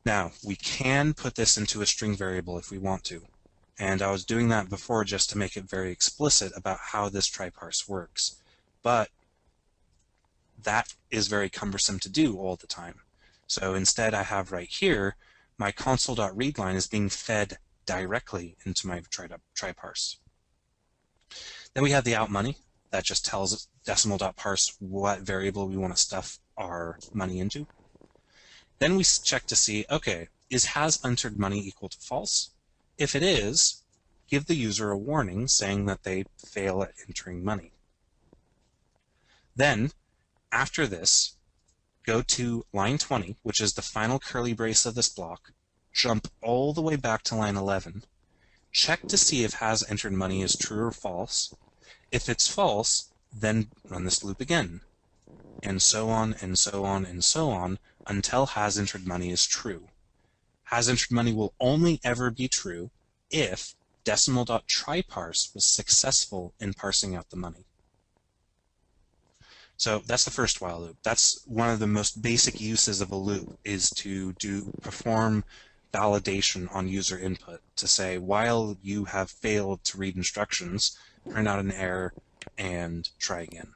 Now, we can put this into a string variable if we want to. And I was doing that before just to make it very explicit about how this try parse works. But that is very cumbersome to do all the time. So instead I have right here, my console.readline is being fed directly into my try parse. Then we have the out money. That just tells decimal.parse what variable we want to stuff our money into. Then we check to see, okay, is has entered money equal to false? If it is, give the user a warning saying that they fail at entering money. Then, after this, go to line 20, which is the final curly brace of this block, jump all the way back to line 11, check to see if has entered money is true or false. If it's false, then run this loop again, and so on, and so on, and so on, until has entered money is true. Has entered money will only ever be true if decimal.tryparse was successful in parsing out the money. So that's the first while loop. That's one of the most basic uses of a loop, is to perform validation on user input, to say while you have failed to read instructions, print out an error and try again.